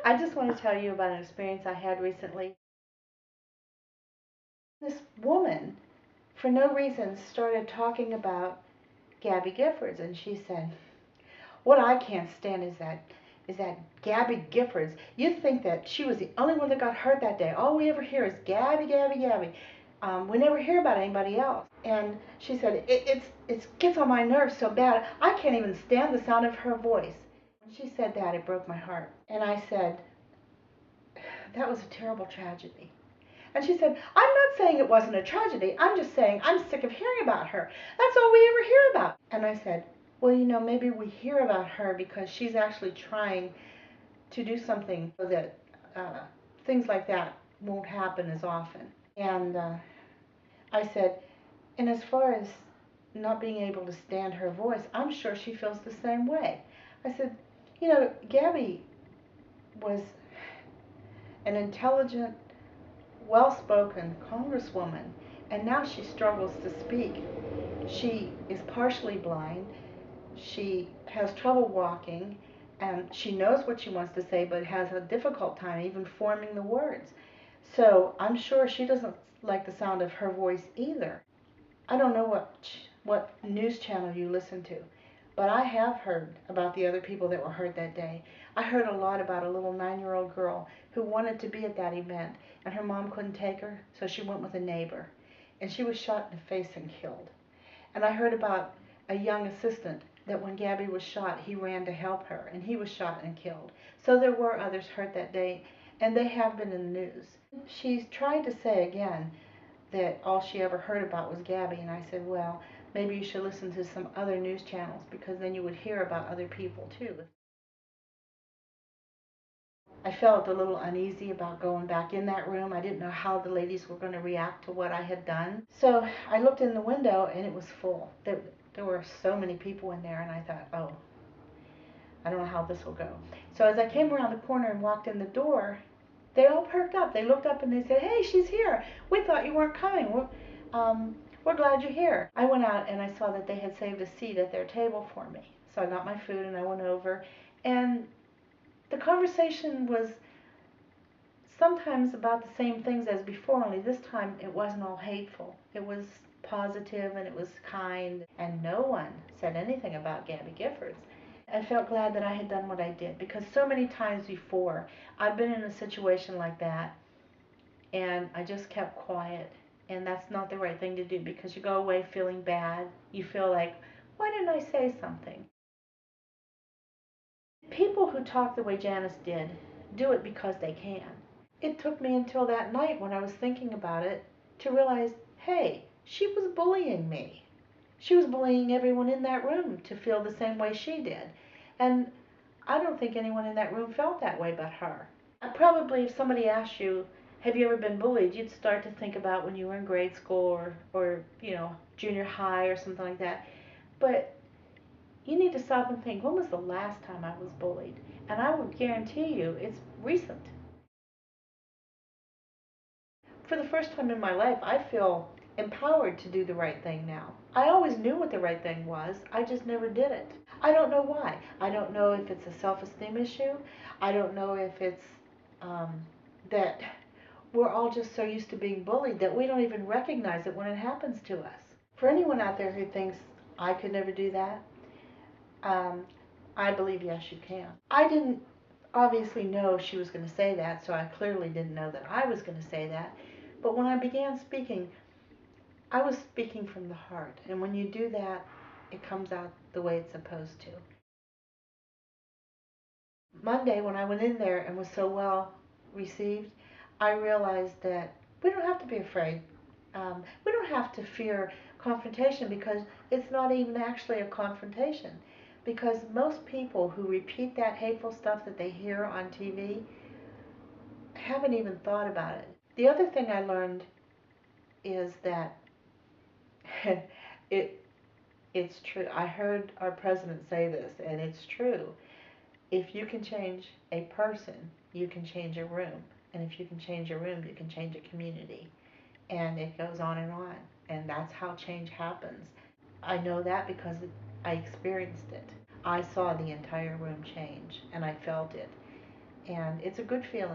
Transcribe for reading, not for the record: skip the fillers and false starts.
I just want to tell you about an experience I had recently. This woman, for no reason, started talking about Gabby Giffords, and she said, "What I can't stand is that Gabby Giffords. You'd think that she was the only one that got hurt that day. All we ever hear is Gabby, Gabby, Gabby. We never hear about anybody else." And she said, it gets on my nerves so bad. I can't even stand the sound of her voice." When she said that, it broke my heart. And I said, "That was a terrible tragedy." And she said, "I'm not saying it wasn't a tragedy. I'm just saying I'm sick of hearing about her. That's all we ever hear about." And I said, "Well, maybe we hear about her because she's actually trying to do something so that uh, things like that won't happen as often." And I said, "And as far as not being able to stand her voice, I'm sure she feels the same way." I said, Gabby was an intelligent, well-spoken congresswoman, and now she struggles to speak. She is partially blind. She has trouble walking, and she knows what she wants to say, but has a difficult time even forming the words. So I'm sure she doesn't like the sound of her voice either. I don't know what news channel you listen to, but I have heard about the other people that were hurt that day. I heard a lot about a little 9-year-old girl who wanted to be at that event, and her mom couldn't take her, so she went with a neighbor, and she was shot in the face and killed. And I heard about a young assistant that when Gabby was shot, he ran to help her, and he was shot and killed. So there were others hurt that day, and they have been in the news. She's tried to say again that all she ever heard about was Gabby, and I said, well, maybe you should listen to some other news channels, because then you would hear about other people too. I felt a little uneasy about going back in that room. I didn't know how the ladies were going to react to what I had done. So I looked in the window and it was full. There were so many people in there, and I thought, oh, I don't know how this will go. So as I came around the corner and walked in the door, they all perked up. They looked up and they said, "Hey, she's here. We thought you weren't coming. We're glad you're here." I went out and I saw that they had saved a seat at their table for me. So I got my food and I went over, and the conversation was sometimes about the same things as before, only this time it wasn't all hateful. It was positive and it was kind, and no one said anything about Gabby Giffords. I felt glad that I had done what I did, because so many times before I've been in a situation like that and I just kept quiet. And that's not the right thing to do, because you go away feeling bad. You feel like, why didn't I say something? People who talk the way Janice did do it because they can. It took me until that night when I was thinking about it to realize, hey, she was bullying me. She was bullying everyone in that room to feel the same way she did. And I don't think anyone in that room felt that way but her. Probably if somebody asked you, have you ever been bullied, you'd start to think about when you were in grade school or junior high or something like that. But you need to stop and think, when was the last time I was bullied? And I would guarantee you it's recent. For the first time in my life, I feel empowered to do the right thing now. I always knew what the right thing was, I just never did it. I don't know why. I don't know if it's a self-esteem issue. I don't know if it's that we're all just so used to being bullied that we don't even recognize it when it happens to us. For anyone out there who thinks I could never do that, um, I believe yes, you can. I didn't obviously know she was going to say that, so I clearly didn't know that I was going to say that. But when I began speaking, I was speaking from the heart. And when you do that, it comes out the way it's supposed to. Monday, when I went in there and was so well received, I realized that we don't have to be afraid. We don't have to fear confrontation, because it's not even actually a confrontation. Because most people who repeat that hateful stuff that they hear on TV haven't even thought about it. The other thing I learned is that it it's true. I heard our president say this, and it's true. If you can change a person, you can change a room. And if you can change a room, you can change a community. And it goes on and on. And that's how change happens. I know that because I experienced it. I saw the entire room change, and I felt it. And it's a good feeling.